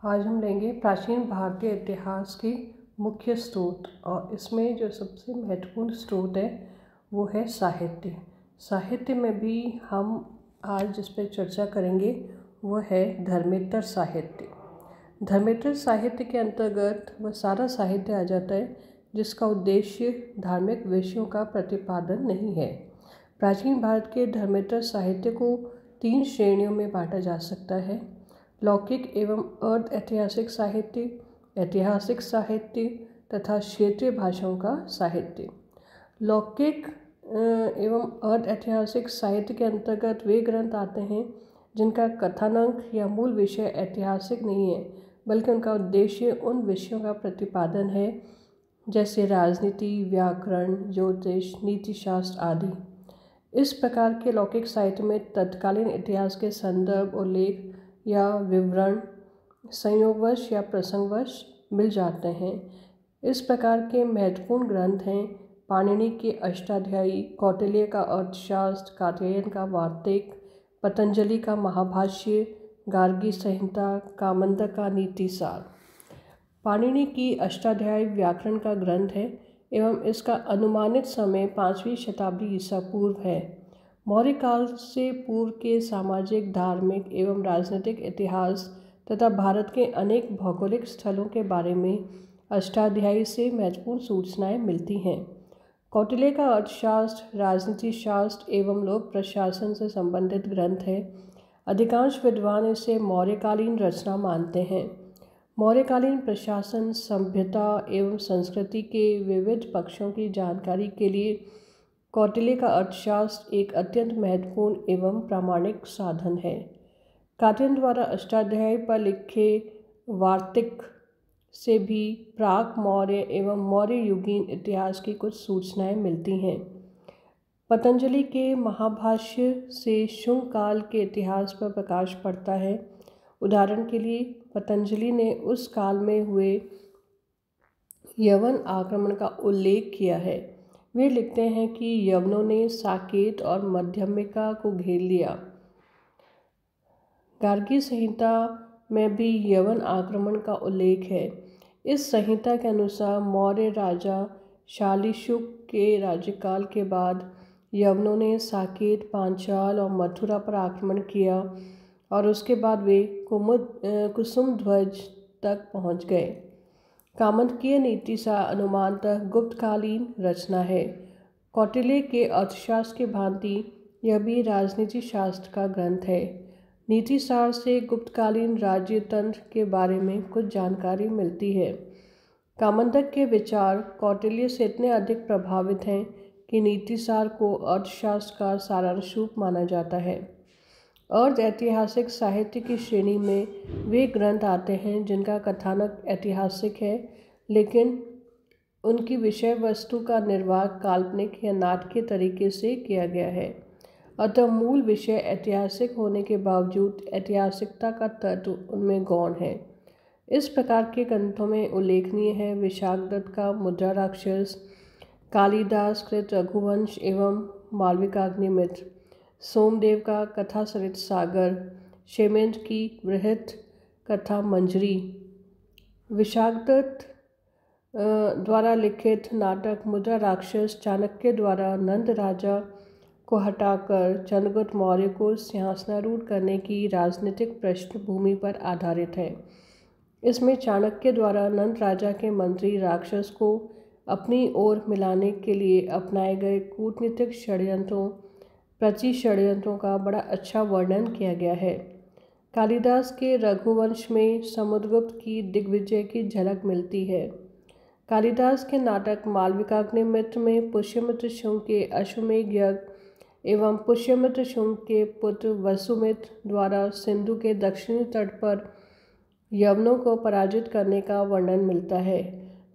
आज हम लेंगे प्राचीन भारतीय इतिहास की मुख्य स्रोत और इसमें जो सबसे महत्वपूर्ण स्रोत है वो है साहित्य। साहित्य में भी हम आज जिस पर चर्चा करेंगे वो है धर्मेतर साहित्य। धर्मेतर साहित्य के अंतर्गत वह सारा साहित्य आ जाता है जिसका उद्देश्य धार्मिक विषयों का प्रतिपादन नहीं है। प्राचीन भारत के धर्मेतर साहित्य को 3 श्रेणियों में बांटा जा सकता है: लौकिक एवं अर्ध ऐतिहासिक साहित्य, ऐतिहासिक साहित्य तथा क्षेत्रीय भाषाओं का साहित्य। लौकिक एवं अर्ध ऐतिहासिक साहित्य के अंतर्गत वे ग्रंथ आते हैं जिनका कथानक या मूल विषय ऐतिहासिक नहीं है, बल्कि उनका उद्देश्य उन विषयों का प्रतिपादन है जैसे राजनीति, व्याकरण, ज्योतिष, नीतिशास्त्र आदि। इस प्रकार के लौकिक साहित्य में तत्कालीन इतिहास के संदर्भ, उल्लेख या विवरण संयोगवश या प्रसंगवश मिल जाते हैं। इस प्रकार के महत्वपूर्ण ग्रंथ हैं पाणिनि के अष्टाध्यायी, कौटिल्य का अर्थशास्त्र, कात्यायन का वार्तिक, पतंजलि का महाभाष्य, गार्गी संहिता, कामंदक का नीतिसार। पाणिनि की अष्टाध्यायी व्याकरण का ग्रंथ है एवं इसका अनुमानित समय 5वीं शताब्दी ईसा पूर्व है। मौर्य काल से पूर्व के सामाजिक, धार्मिक एवं राजनीतिक इतिहास तथा भारत के अनेक भौगोलिक स्थलों के बारे में अष्टाध्यायी से महत्वपूर्ण सूचनाएं मिलती हैं। कौटिल्य का अर्थशास्त्र राजनीति शास्त्र एवं लोक प्रशासन से संबंधित ग्रंथ है। अधिकांश विद्वान इसे मौर्यकालीन रचना मानते हैं। मौर्यकालीन प्रशासन, सभ्यता एवं संस्कृति के विविध पक्षों की जानकारी के लिए कौटिल्य का अर्थशास्त्र एक अत्यंत महत्वपूर्ण एवं प्रामाणिक साधन है। कात्यायन द्वारा अष्टाध्यायी पर लिखे वार्तिक से भी प्राक मौर्य एवं मौर्य युगीन इतिहास की कुछ सूचनाएं मिलती हैं। पतंजलि के महाभाष्य से शुंग काल के इतिहास पर प्रकाश पड़ता है। उदाहरण के लिए पतंजलि ने उस काल में हुए यवन आक्रमण का उल्लेख किया है। वे लिखते हैं कि यवनों ने साकेत और मध्यमिका को घेर लिया। गार्गी संहिता में भी यवन आक्रमण का उल्लेख है। इस संहिता के अनुसार मौर्य राजा शालीशुक के राज्यकाल के बाद यवनों ने साकेत, पांचाल और मथुरा पर आक्रमण किया और उसके बाद वे कुसुमध्वज तक पहुंच गए। कामंदकीय नीतिसार अनुमानतः गुप्तकालीन रचना है। कौटिल्य के अर्थशास्त्र की भांति यह भी राजनीति शास्त्र का ग्रंथ है। नीतिसार से गुप्तकालीन राज्य तंत्र के बारे में कुछ जानकारी मिलती है। कामंदक के विचार कौटिल्य से इतने अधिक प्रभावित हैं कि नीतिसार को अर्थशास्त्र का सारांश रूप माना जाता है। अर्ध ऐतिहासिक साहित्य की श्रेणी में वे ग्रंथ आते हैं जिनका कथानक ऐतिहासिक है, लेकिन उनकी विषय वस्तु का निर्वाह काल्पनिक या नाटकीय तरीके से किया गया है। अतः मूल विषय ऐतिहासिक होने के बावजूद ऐतिहासिकता का तत्व उनमें गौण है। इस प्रकार के ग्रंथों में उल्लेखनीय है विशाखदत्त का मुद्रा राक्षस, कालिदास कृत रघुवंश एवं मालविकाग्निमित्र, सोमदेव का कथा सरित सागर, क्षेमेंद्र की बृहत कथा मंजरी। विशाखदत्त द्वारा लिखित नाटक मुद्रा राक्षस चाणक्य द्वारा नंद राजा को हटाकर चंद्रगुप्त मौर्य को सिंहासनारूढ़ करने की राजनीतिक पृष्ठभूमि पर आधारित है। इसमें चाणक्य द्वारा नंद राजा के मंत्री राक्षस को अपनी ओर मिलाने के लिए अपनाए गए कूटनीतिक षड्यंत्रों, प्रचि षड्यंत्रों का बड़ा अच्छा वर्णन किया गया है। कालिदास के रघुवंश में समुद्रगुप्त की दिग्विजय की झलक मिलती है। कालिदास के नाटक मालविकाग्निमित्र में पुष्यमित्र शुंग के अश्वमेध यज्ञ एवं पुष्यमित्र शुंग के पुत्र वसुमित्र द्वारा सिंधु के दक्षिणी तट पर यवनों को पराजित करने का वर्णन मिलता है।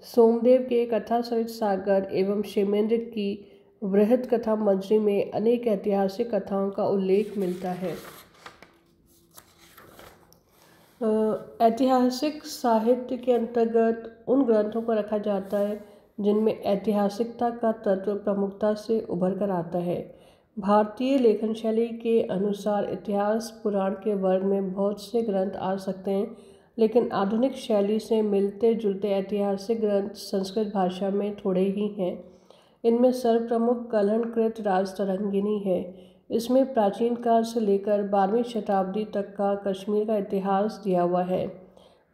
सोमदेव के कथा सरित सागर एवं क्षेमेंद्र की बृहत कथा मंजरी में अनेक ऐतिहासिक कथाओं का उल्लेख मिलता है। ऐतिहासिक साहित्य के अंतर्गत उन ग्रंथों को रखा जाता है जिनमें ऐतिहासिकता का तत्व प्रमुखता से उभर कर आता है। भारतीय लेखन शैली के अनुसार इतिहास पुराण के वर्ग में बहुत से ग्रंथ आ सकते हैं। लेकिन आधुनिक शैली से मिलते जुलते ऐतिहासिक ग्रंथ संस्कृत भाषा में थोड़े ही हैं। इनमें सर्वप्रमुख कलहणकृत राजतरंगिणी है। इसमें प्राचीन काल से लेकर 12वीं शताब्दी तक का कश्मीर का इतिहास दिया हुआ है।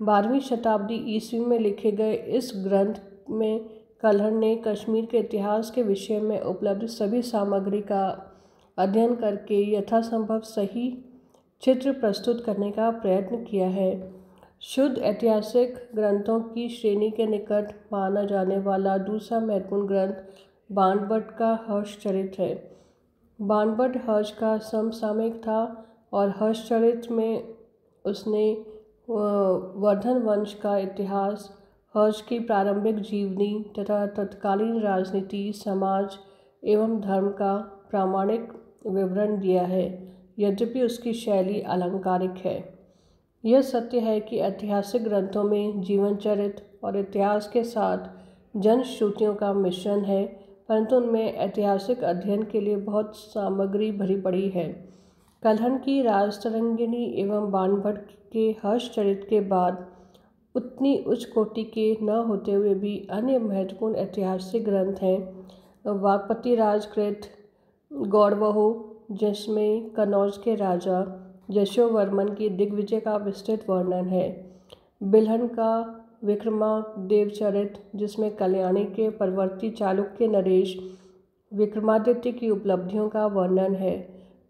12वीं शताब्दी ईस्वी में लिखे गए इस ग्रंथ में कलहण ने कश्मीर के इतिहास के विषय में उपलब्ध सभी सामग्री का अध्ययन करके यथासंभव सही चित्र प्रस्तुत करने का प्रयत्न किया है। शुद्ध ऐतिहासिक ग्रंथों की श्रेणी के निकट माना जाने वाला दूसरा महत्वपूर्ण ग्रंथ बाणभट्ट का हर्षचरित है। बाणभट्ट हर्ष का समसामयिक था और हर्षचरित में उसने वर्धन वंश का इतिहास, हर्ष की प्रारंभिक जीवनी तथा तत्कालीन राजनीति, समाज एवं धर्म का प्रामाणिक विवरण दिया है। यद्यपि उसकी शैली अलंकारिक है। यह सत्य है कि ऐतिहासिक ग्रंथों में जीवन चरित्र और इतिहास के साथ जनश्रुतियों का मिश्रण है, परंतु उनमें ऐतिहासिक अध्ययन के लिए बहुत सामग्री भरी पड़ी है। कलहण की राजतरंगिणी एवं बाणभट्ट के हर्षचरित के बाद उतनी उच्च कोटि के न होते हुए भी अन्य महत्वपूर्ण ऐतिहासिक ग्रंथ हैं। वागपति राजकृत गौड़वहु, जिसमें कन्नौज के राजा यशोवर्मन की दिग्विजय का विस्तृत वर्णन है। बिल्हन का विक्रमादेवचरित, जिसमें कल्याणी के परवर्ती चालुक्य नरेश विक्रमादित्य की उपलब्धियों का वर्णन है।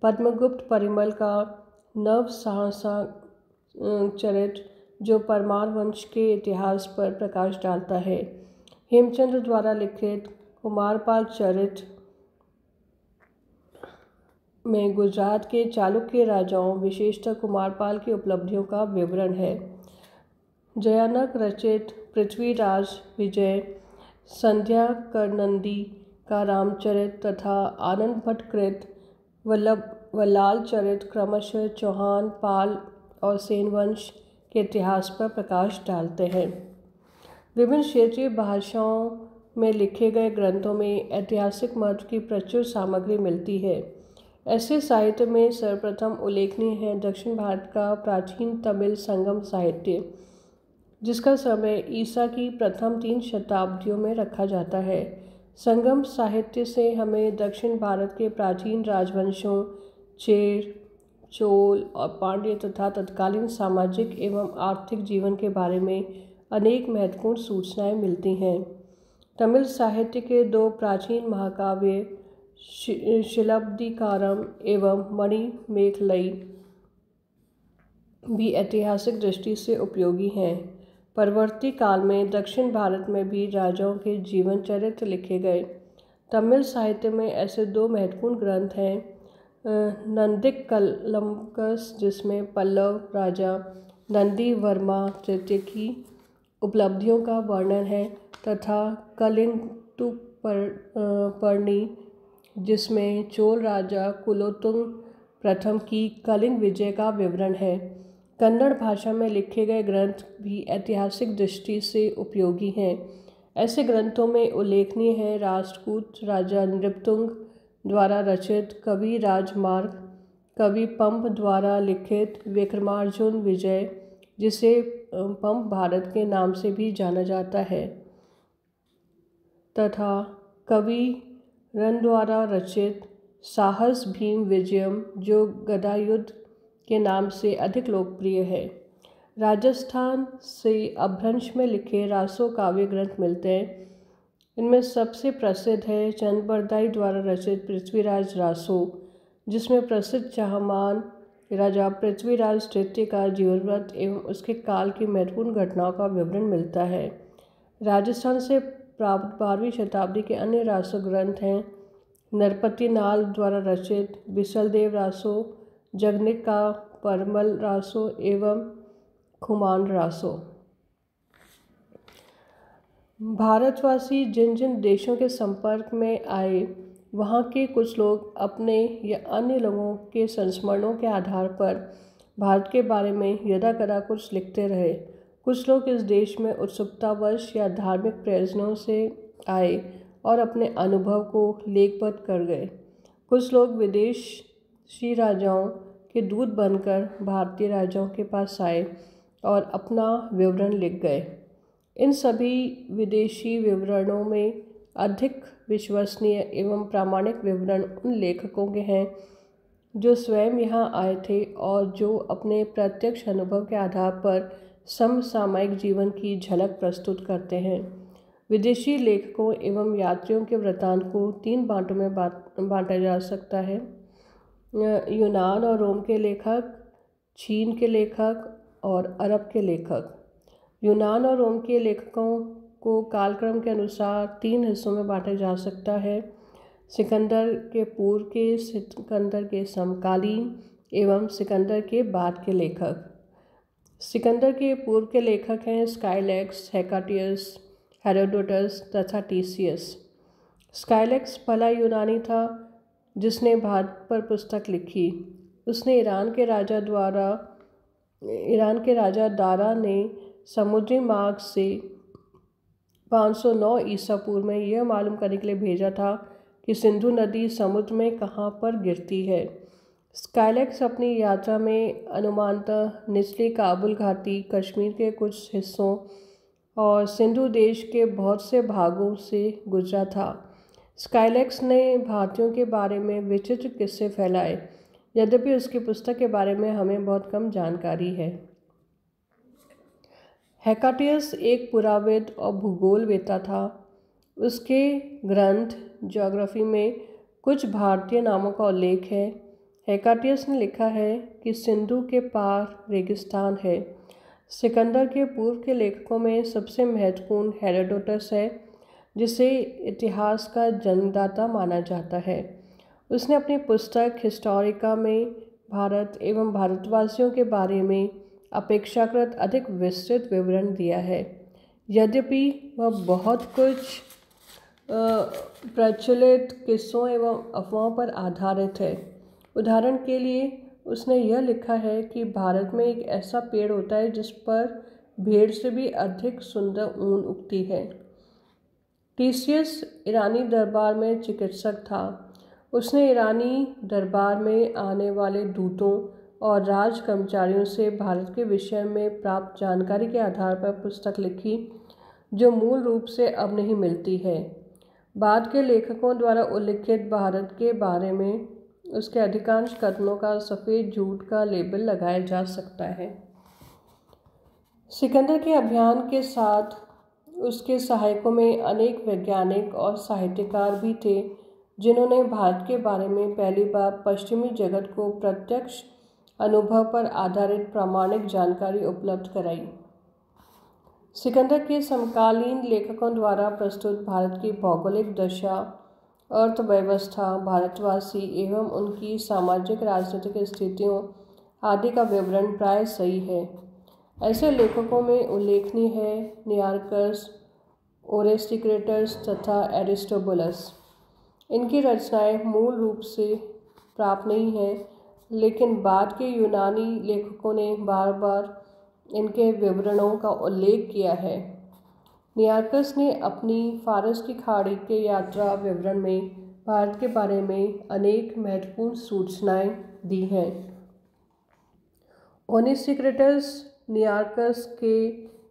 पद्मगुप्त परिमल का नवसाहसा चरित, जो परमार वंश के इतिहास पर प्रकाश डालता है। हेमचंद्र द्वारा लिखित कुमारपाल चरित में गुजरात के चालुक्य राजाओं, विशेषतः कुमारपाल की उपलब्धियों का विवरण है। जयानक रचित पृथ्वीराज विजय, संध्या करनंदी का रामचरित तथा आनंद भट्ट कृत वल्लाल चरित क्रमशः चौहान, पाल और सेन वंश के इतिहास पर प्रकाश डालते हैं। विभिन्न क्षेत्रीय भाषाओं में लिखे गए ग्रंथों में ऐतिहासिक महत्व की प्रचुर सामग्री मिलती है। ऐसे साहित्य में सर्वप्रथम उल्लेखनीय है दक्षिण भारत का प्राचीन तमिल संगम साहित्य, जिसका समय ईसा की प्रथम 3 शताब्दियों में रखा जाता है। संगम साहित्य से हमें दक्षिण भारत के प्राचीन राजवंशों चेर, चोल और पांड्य तथा तत्कालीन सामाजिक एवं आर्थिक जीवन के बारे में अनेक महत्वपूर्ण सूचनाएं मिलती हैं। तमिल साहित्य के 2 प्राचीन महाकाव्य शिलाब्धिकारम एवं मणिमेखलई भी ऐतिहासिक दृष्टि से उपयोगी हैं। परवर्ती काल में दक्षिण भारत में भी राजाओं के जीवन चरित्र लिखे गए। तमिल साहित्य में ऐसे 2 महत्वपूर्ण ग्रंथ हैं, नंदिक कलमकस, जिसमें पल्लव राजा नंदी वर्मा तृतीय की उपलब्धियों का वर्णन है, तथा कलिंगुटुपर्णी, जिसमें चोल राजा कुलोत्तुंग प्रथम की कलिंग विजय का विवरण है। कन्नड़ भाषा में लिखे गए ग्रंथ भी ऐतिहासिक दृष्टि से उपयोगी हैं। ऐसे ग्रंथों में उल्लेखनीय है राष्ट्रकूट राजा नृपतुंग द्वारा रचित कवि राजमार्ग, कवि पंप द्वारा लिखित विक्रमार्जुन विजय, जिसे पंप भारत के नाम से भी जाना जाता है, तथा कवि रन द्वारा रचित साहस भीम विजयम, जो गदा युद्ध के नाम से अधिक लोकप्रिय है। राजस्थान से अपभ्रंश में लिखे रासो काव्य ग्रंथ मिलते हैं। इनमें सबसे प्रसिद्ध है चंदबरदाई द्वारा रचित पृथ्वीराज रासो, जिसमें प्रसिद्ध चाहमान राजा पृथ्वीराज तृतीय का जीवन व्रत एवं उसके काल की महत्वपूर्ण घटनाओं का विवरण मिलता है। राजस्थान से प्राप्त 12वीं शताब्दी के अन्य रासो ग्रंथ हैं नरपति नाल द्वारा रचित बिसलदेव रासो, जगनिक का परमल रासो एवं खुमान रासो। भारतवासी जिन जिन देशों के संपर्क में आए, वहाँ के कुछ लोग अपने या अन्य लोगों के संस्मरणों के आधार पर भारत के बारे में यदाकदा कुछ लिखते रहे। कुछ लोग इस देश में उत्सुकतावश या धार्मिक प्रयोजनों से आए और अपने अनुभव को लेखबद्ध कर गए। कुछ लोग विदेशी राजाओं के दूत बनकर भारतीय राजाओं के पास आए और अपना विवरण लिख गए। इन सभी विदेशी विवरणों में अधिक विश्वसनीय एवं प्रामाणिक विवरण उन लेखकों के हैं जो स्वयं यहाँ आए थे और जो अपने प्रत्यक्ष अनुभव के आधार पर समसामयिक जीवन की झलक प्रस्तुत करते हैं। विदेशी लेखकों एवं यात्रियों के वृत्तांत को 3 बांटों में बांटा जा सकता है। यूनान और रोम के लेखक, चीन के लेखक और अरब के लेखक। यूनान और रोम के लेखकों को कालक्रम के अनुसार 3 हिस्सों में बांटा जा सकता है: सिकंदर के पूर्व के, सिकंदर के समकालीन एवं सिकंदर के बाद के लेखक। सिकंदर के पूर्व के लेखक हैं स्काइलैक्स, हेकाटियस, हेरोडोटस तथा टीसियस। स्काइलैक्स पहला यूनानी था जिसने भारत पर पुस्तक लिखी। उसने ईरान के राजा दारा ने समुद्री मार्ग से 509 ईसा पूर्व में यह मालूम करने के लिए भेजा था कि सिंधु नदी समुद्र में कहाँ पर गिरती है। स्काइलैक्स अपनी यात्रा में अनुमानतः निचली काबुल घाटी, कश्मीर के कुछ हिस्सों और सिंधु देश के बहुत से भागों से गुजरा था। स्काइलैक्स ने भारतीयों के बारे में विचित्र किस्से फैलाए, यद्यपि उसकी पुस्तक के बारे में हमें बहुत कम जानकारी है। हेकाटियस एक पुराविद और भूगोलवेत्ता था। उसके ग्रंथ ज्योग्राफी में कुछ भारतीय नामों का उल्लेख है। हेकाटियस ने लिखा है कि सिंधु के पार रेगिस्तान है। सिकंदर के पूर्व के लेखकों में सबसे महत्वपूर्ण हेरोडोटस है, जिसे इतिहास का जन्मदाता माना जाता है। उसने अपनी पुस्तक हिस्टोरिका में भारत एवं भारतवासियों के बारे में अपेक्षाकृत अधिक विस्तृत विवरण दिया है, यद्यपि वह बहुत कुछ प्रचलित किस्सों एवं अफवाहों पर आधारित है। उदाहरण के लिए उसने यह लिखा है कि भारत में एक ऐसा पेड़ होता है जिस पर भेड़ से भी अधिक सुंदर ऊन उगती है। टीसियस ईरानी दरबार में चिकित्सक था। उसने ईरानी दरबार में आने वाले दूतों और राज कर्मचारियों से भारत के विषय में प्राप्त जानकारी के आधार पर पुस्तक लिखी, जो मूल रूप से अब नहीं मिलती है। बाद के लेखकों द्वारा उल्लिखित भारत के बारे में उसके अधिकांश कथनों का सफ़ेद झूठ का लेबल लगाया जा सकता है। सिकंदर के अभियान के साथ उसके सहायकों में अनेक वैज्ञानिक और साहित्यकार भी थे, जिन्होंने भारत के बारे में पहली बार पश्चिमी जगत को प्रत्यक्ष अनुभव पर आधारित प्रामाणिक जानकारी उपलब्ध कराई। सिकंदर के समकालीन लेखकों द्वारा प्रस्तुत भारत की भौगोलिक दशा, अर्थव्यवस्था, भारतवासी एवं उनकी सामाजिक राजनीतिक स्थितियों आदि का विवरण प्राय सही है। ऐसे लेखकों में उल्लेखनीय है निआर्कस, ओरेस्टिक्रेटस तथा एरिस्टोबुलस। इनकी रचनाएं मूल रूप से प्राप्त नहीं हैं, लेकिन बाद के यूनानी लेखकों ने बार बार इनके विवरणों का उल्लेख किया है। निआर्कस ने अपनी फारस की खाड़ी के यात्रा विवरण में भारत के बारे में अनेक महत्वपूर्ण सूचनाएं दी हैं। ओनेसिक्रिटस निआर्कस के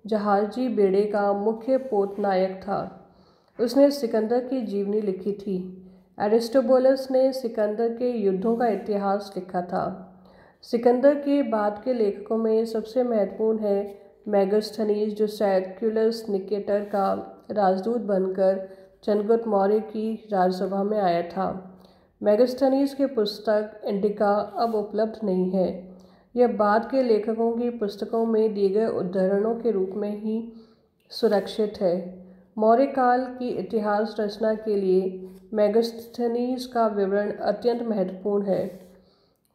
जहाजी बेड़े का मुख्य पोतनायक था। उसने सिकंदर की जीवनी लिखी थी। एरिस्टोबुलस ने सिकंदर के युद्धों का इतिहास लिखा था। सिकंदर के बाद के लेखकों में सबसे महत्वपूर्ण है मेगास्थनीज, जो सैक्युलस निकेटर का राजदूत बनकर चंद्रगुप्त मौर्य की राजसभा में आया था। मेगास्थनीज की पुस्तक इंडिका अब उपलब्ध नहीं है। यह बाद के लेखकों की पुस्तकों में दिए गए उद्धरणों के रूप में ही सुरक्षित है। मौर्य काल की इतिहास रचना के लिए मेगास्थनीज का विवरण अत्यंत महत्वपूर्ण है।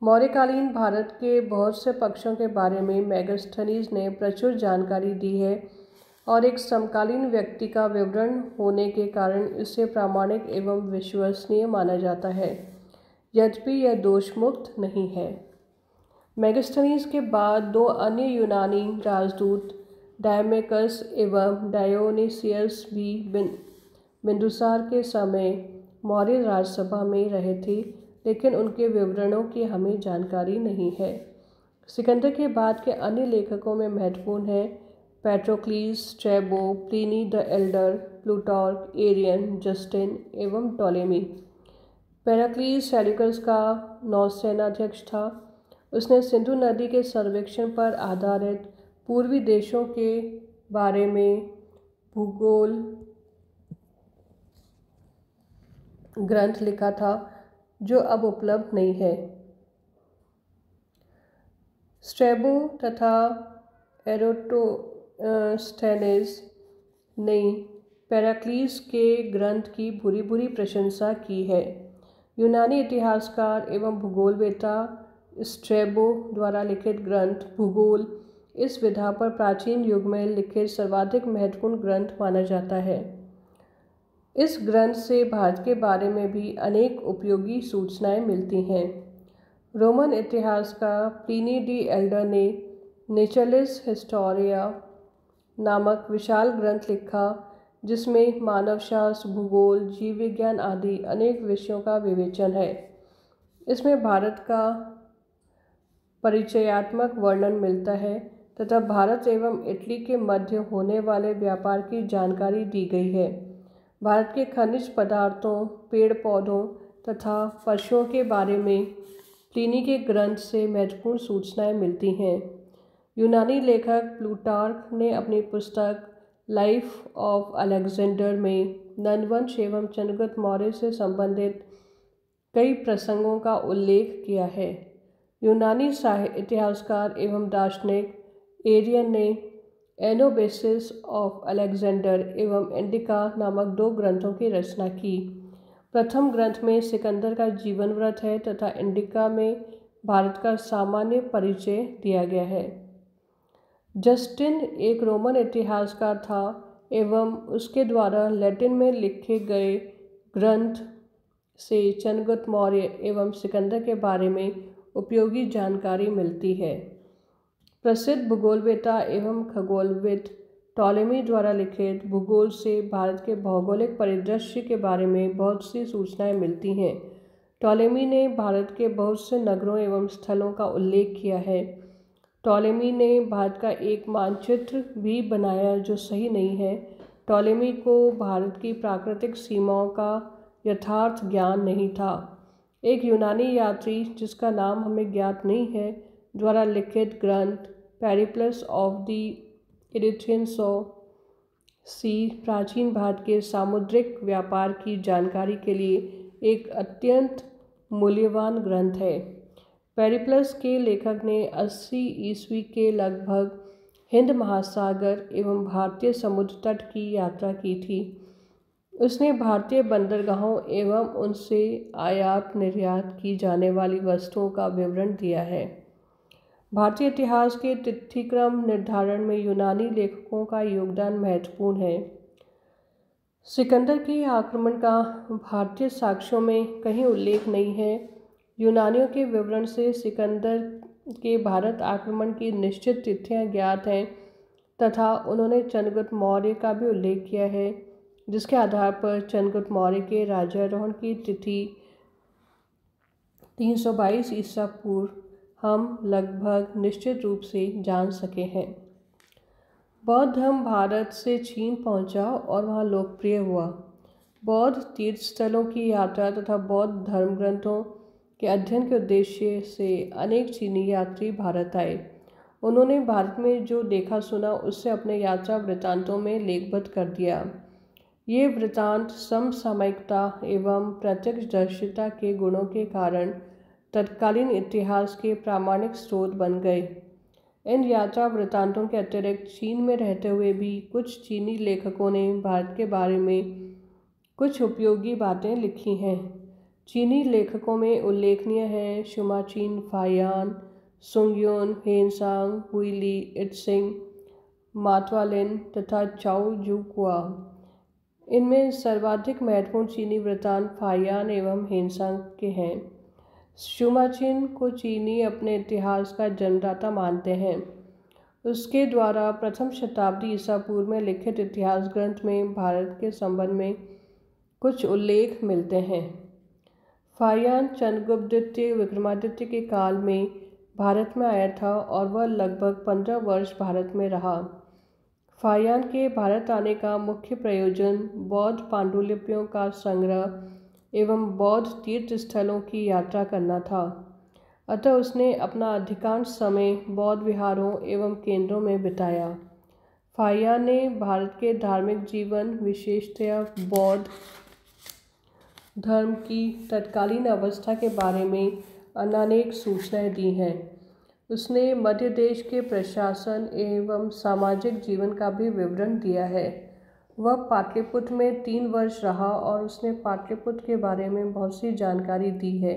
मौर्यकालीन भारत के बहुत से पक्षों के बारे में मेगास्थनीज ने प्रचुर जानकारी दी है और एक समकालीन व्यक्ति का विवरण होने के कारण इसे प्रामाणिक एवं विश्वसनीय माना जाता है, यद्यपि यह दोषमुक्त नहीं है। मेगास्थनीज के बाद 2 अन्य यूनानी राजदूत डायमेकस एवं डायोनिसियस भी बिंदुसार के समय मौर्य राजसभा में रहे थे, लेकिन उनके विवरणों की हमें जानकारी नहीं है। सिकंदर के बाद के अन्य लेखकों में महत्वपूर्ण हैं Patrocles, Strabo, Pliny the Elder, Plutarch, Arrian, Justin एवं टॉलेमी। पेराक्लीस सेल्यूकस का नौसेनाध्यक्ष था। उसने सिंधु नदी के सर्वेक्षण पर आधारित पूर्वी देशों के बारे में भूगोल ग्रंथ लिखा था जो अब उपलब्ध नहीं है। स्ट्रैबो तथा एरोटोस्थेनेस ने पेराक्लीस के ग्रंथ की बुरी बुरी प्रशंसा की है। यूनानी इतिहासकार एवं भूगोलवेत्ता स्ट्रैबो द्वारा लिखित ग्रंथ भूगोल इस विधा पर प्राचीन युग में लिखित सर्वाधिक महत्वपूर्ण ग्रंथ माना जाता है। इस ग्रंथ से भारत के बारे में भी अनेक उपयोगी सूचनाएं मिलती हैं। रोमन इतिहासकार प्लिनी दी एल्डर ने नेचरलिस हिस्टोरिया नामक विशाल ग्रंथ लिखा जिसमें मानवशास्त्र, भूगोल, जीव विज्ञान आदि अनेक विषयों का विवेचन है। इसमें भारत का परिचयात्मक वर्णन मिलता है तथा भारत एवं इटली के मध्य होने वाले व्यापार की जानकारी दी गई है। भारत के खनिज पदार्थों, पेड़ पौधों तथा पशुओं के बारे में प्लिनी के ग्रंथ से महत्वपूर्ण सूचनाएं मिलती हैं। यूनानी लेखक प्लूटार्क ने अपनी पुस्तक लाइफ ऑफ अलेक्जेंडर में नंदवंश एवं चंद्रगुप्त मौर्य से संबंधित कई प्रसंगों का उल्लेख किया है। यूनानी इतिहासकार एवं दार्शनिक एरियन ने एनोबेसिस ऑफ अलेक्जेंडर एवं इंडिका नामक 2 ग्रंथों की रचना की। प्रथम ग्रंथ में सिकंदर का जीवन वृत्त है तथा इंडिका में भारत का सामान्य परिचय दिया गया है। जस्टिन एक रोमन इतिहासकार था एवं उसके द्वारा लैटिन में लिखे गए ग्रंथ से चंद्रगुप्त मौर्य एवं सिकंदर के बारे में उपयोगी जानकारी मिलती है। प्रसिद्ध भूगोलवेत्ता एवं खगोलविद टॉलेमी द्वारा लिखित भूगोल से भारत के भौगोलिक परिदृश्य के बारे में बहुत सी सूचनाएं मिलती हैं। टॉलेमी ने भारत के बहुत से नगरों एवं स्थलों का उल्लेख किया है। टॉलेमी ने भारत का एक मानचित्र भी बनाया जो सही नहीं है। टॉलेमी को भारत की प्राकृतिक सीमाओं का यथार्थ ज्ञान नहीं था। एक यूनानी यात्री जिसका नाम हमें ज्ञात नहीं है द्वारा लिखित ग्रंथ पेरिप्लस ऑफ द इरिथ्रियन सी प्राचीन भारत के सामुद्रिक व्यापार की जानकारी के लिए एक अत्यंत मूल्यवान ग्रंथ है। पेरिप्लस के लेखक ने 80 ईस्वी के लगभग हिंद महासागर एवं भारतीय समुद्र तट की यात्रा की थी। उसने भारतीय बंदरगाहों एवं उनसे आयात निर्यात की जाने वाली वस्तुओं का विवरण दिया है। भारतीय इतिहास के तिथिक्रम निर्धारण में यूनानी लेखकों का योगदान महत्वपूर्ण है। सिकंदर के आक्रमण का भारतीय साक्ष्यों में कहीं उल्लेख नहीं है। यूनानियों के विवरण से सिकंदर के भारत आक्रमण की निश्चित तिथियां ज्ञात हैं तथा उन्होंने चंद्रगुप्त मौर्य का भी उल्लेख किया है जिसके आधार पर चंद्रगुप्त मौर्य के राज्यारोहण की तिथि 322 ईसा पूर्व हम लगभग निश्चित रूप से जान सके हैं। बौद्ध धर्म भारत से चीन पहुंचा और वहां लोकप्रिय हुआ। बौद्ध तीर्थस्थलों की यात्रा तथा बौद्ध धर्म ग्रंथों के अध्ययन के उद्देश्य से अनेक चीनी यात्री भारत आए। उन्होंने भारत में जो देखा सुना उससे अपने यात्रा वृत्तांतों में लेखबद्ध कर दिया। ये वृत्तांत समसामयिकता एवं प्रत्यक्षदर्शिता के गुणों के कारण तत्कालीन इतिहास के प्रामाणिक स्रोत बन गए। इन यात्रा वृत्तांतों के अतिरिक्त चीन में रहते हुए भी कुछ चीनी लेखकों ने भारत के बारे में कुछ उपयोगी बातें लिखी हैं। चीनी लेखकों में उल्लेखनीय हैं शुमाचीन फाहियान, सुंगयुन, हेनसांग, हुईली, इत्सिंग, मातवालिन तथा चाओ जुक्वा। इनमें सर्वाधिक महत्वपूर्ण चीनी वृत्तांत फाहियान एवं हेनसांग के हैं। शुमाचीन को चीनी अपने इतिहास का जन्मदाता मानते हैं। उसके द्वारा प्रथम शताब्दी ईसा पूर्व में लिखित इतिहास ग्रंथ में भारत के संबंध में कुछ उल्लेख मिलते हैं। फाहियान चंद्रगुप्त द्वितीय विक्रमादित्य के काल में भारत में आया था और वह लगभग 15 वर्ष भारत में रहा। फाहियान के भारत आने का मुख्य प्रयोजन बौद्ध पांडुलिपियों का संग्रह एवं बौद्ध तीर्थ स्थलों की यात्रा करना था। अतः उसने अपना अधिकांश समय बौद्ध विहारों एवं केंद्रों में बिताया। फाहियान ने भारत के धार्मिक जीवन, विशेषतया बौद्ध धर्म की तत्कालीन अवस्था के बारे में अनेक सूचनाएं दी हैं। उसने मध्य देश के प्रशासन एवं सामाजिक जीवन का भी विवरण दिया है। वह पाटलिपुत्र में 3 वर्ष रहा और उसने पाटलिपुत्र के बारे में बहुत सी जानकारी दी है,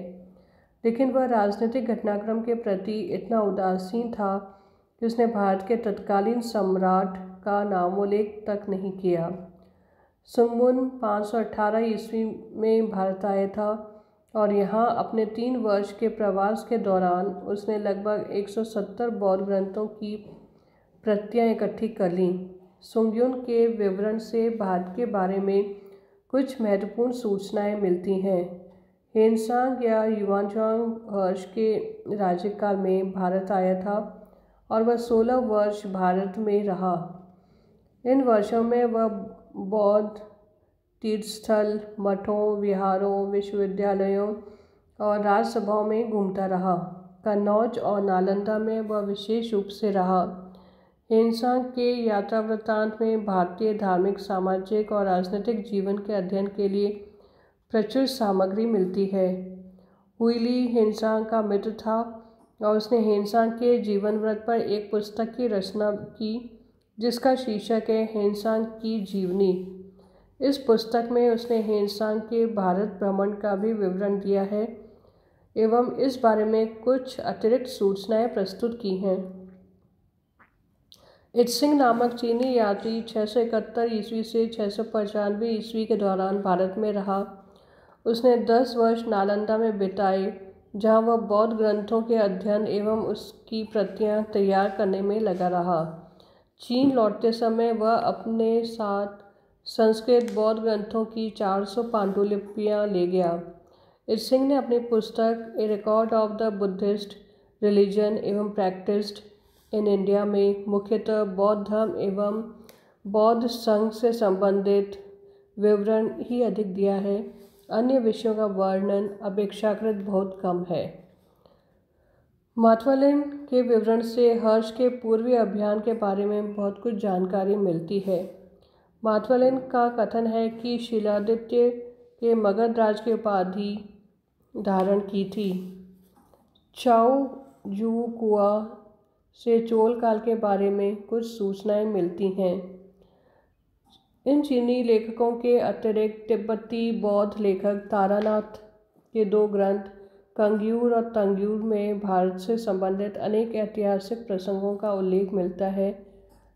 लेकिन वह राजनीतिक घटनाक्रम के प्रति इतना उदासीन था कि उसने भारत के तत्कालीन सम्राट का नामोल्लेख तक नहीं किया। सुंगमुन 518 ईस्वी में भारत आया था और यहाँ अपने 3 वर्ष के प्रवास के दौरान उसने लगभग 170 बौद्ध ग्रंथों की प्रतियां इकट्ठी कर लीं। सुंगयुन के विवरण से भारत के बारे में कुछ महत्वपूर्ण सूचनाएं मिलती हैं। हेनसांग या युआनचांग हर्ष के राज्यकाल में भारत आया था और वह 16 वर्ष भारत में रहा। इन वर्षों में वह बौद्ध तीर्थस्थल, मठों, विहारों, विश्वविद्यालयों और राजसभाओं में घूमता रहा। कन्नौज और नालंदा में वह विशेष रूप से रहा। हेनसांग के यात्रा वृत्तांत में भारतीय धार्मिक, सामाजिक और राजनीतिक जीवन के अध्ययन के लिए प्रचुर सामग्री मिलती है। हुइली हेनसांग का मित्र था और उसने हेनसांग के जीवन वृत्त पर एक पुस्तक की रचना की जिसका शीर्षक है हेनसांग की जीवनी। इस पुस्तक में उसने हेनसांग के भारत भ्रमण का भी विवरण दिया है एवं इस बारे में कुछ अतिरिक्त सूचनाएं प्रस्तुत की हैं। इत्सिंग नामक चीनी यात्री 671 ईस्वी से 695 ईस्वी के दौरान भारत में रहा। उसने 10 वर्ष नालंदा में बिताए, जहां वह बौद्ध ग्रंथों के अध्ययन एवं उसकी प्रतियां तैयार करने में लगा रहा। चीन लौटते समय वह अपने साथ संस्कृत बौद्ध ग्रंथों की 400 पांडुलिपियां ले गया। इत्सिंग ने अपनी पुस्तक a record of the Buddhist religion एवं प्रैक्टिस्ड इन इंडिया में मुख्यतः बौद्ध धर्म एवं बौद्ध संघ से संबंधित विवरण ही अधिक दिया है। अन्य विषयों का वर्णन अपेक्षाकृत बहुत कम है। माथुलिन के विवरण से हर्ष के पूर्वी अभियान के बारे में बहुत कुछ जानकारी मिलती है। माथुलिन का कथन है कि शिलादित्य के मगध राज की उपाधि धारण की थी। चाओ जू कुआ से चोल काल के बारे में कुछ सूचनाएं मिलती हैं। इन चीनी लेखकों के अतिरिक्त तिब्बती बौद्ध लेखक तारानाथ के 2 ग्रंथ कंग्यूर और तंग्यूर में भारत से संबंधित अनेक ऐतिहासिक प्रसंगों का उल्लेख मिलता है,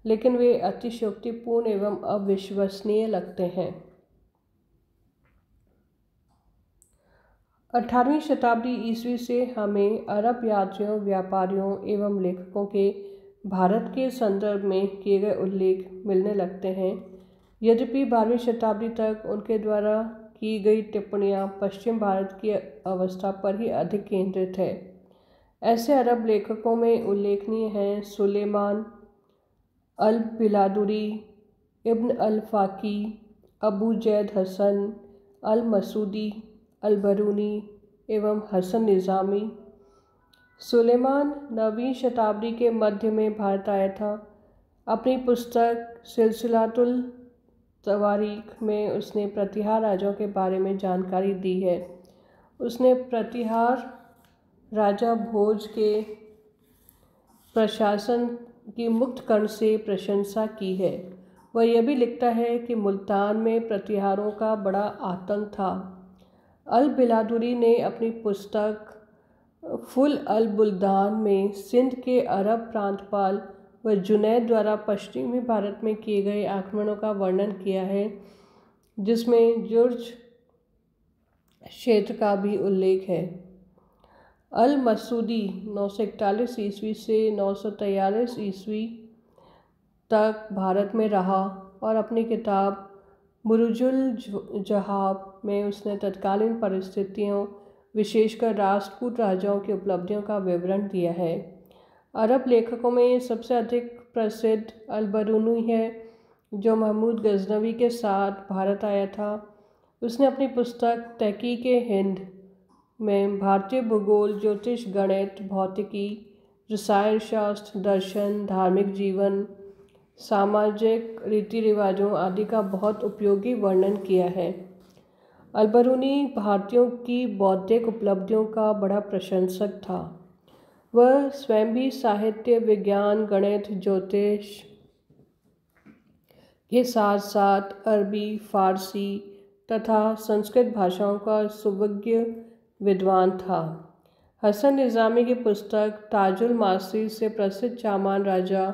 लेकिन वे अतिशयोक्तिपूर्ण एवं अविश्वसनीय लगते हैं। 18वीं शताब्दी ईस्वी से हमें अरब यात्रियों, व्यापारियों एवं लेखकों के भारत के संदर्भ में किए गए उल्लेख मिलने लगते हैं। यद्यपि 12वीं शताब्दी तक उनके द्वारा की गई टिप्पणियां पश्चिम भारत की अवस्था पर ही अधिक केंद्रित है। ऐसे अरब लेखकों में उल्लेखनीय हैं सुलेमान अल बिलादुरी, इब्न अल फाकी, अबू जैद हसन अल मसूदी, अल बरूनी एवं हसन निज़ामी। सुलेमान 9वीं शताब्दी के मध्य में भारत आया था। अपनी पुस्तक सिलसिलातुल तवारीख में उसने प्रतिहार राजाओं के बारे में जानकारी दी है। उसने प्रतिहार राजा भोज के प्रशासन की मुक्तकर्ण से प्रशंसा की है। वह यह भी लिखता है कि मुल्तान में प्रतिहारों का बड़ा आतंक था। अल बिलादुरी ने अपनी पुस्तक फुल अल बुल्दान में सिंध के अरब प्रांतपाल व जुनैद द्वारा पश्चिमी भारत में किए गए आक्रमणों का वर्णन किया है, जिसमें जुर्ज क्षेत्र का भी उल्लेख है। अल मसूदी 941 ईस्वी से 943 ईस्वी तक भारत में रहा और अपनी किताब मुरुजुल जहाब में उसने तत्कालीन परिस्थितियों विशेषकर राष्ट्रकूट राजाओं की उपलब्धियों का विवरण दिया है। अरब लेखकों में सबसे अधिक प्रसिद्ध अल-बरूनी है, जो महमूद गजनवी के साथ भारत आया था। उसने अपनी पुस्तक तहकीक-ए-हिंद में भारतीय भूगोल, ज्योतिष, गणित, भौतिकी, रसायन शास्त्र, दर्शन, धार्मिक जीवन, सामाजिक रीति रिवाजों आदि का बहुत उपयोगी वर्णन किया है। अल-बरूनी भारतीयों की बौद्धिक उपलब्धियों का बड़ा प्रशंसक था। वह स्वयं भी साहित्य, विज्ञान, गणित, ज्योतिष के साथ साथ अरबी, फारसी तथा संस्कृत भाषाओं का सुविज्ञ विद्वान था। हसन निज़ामी की पुस्तक ताजुल मासीर से प्रसिद्ध चामान राजा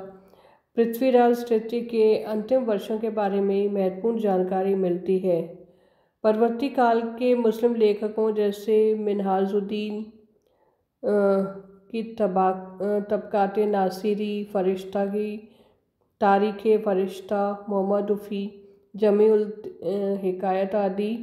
पृथ्वीराज तृतीय के अंतिम वर्षों के बारे में महत्वपूर्ण जानकारी मिलती है। परवर्ती काल के मुस्लिम लेखकों जैसे मिनहाजुद्दीन की तबकाते नासिरी, फरिश्ता की तारीख़ फरिश्ता, मोहम्मद उफ़ी, जमीउल हिकायत आदि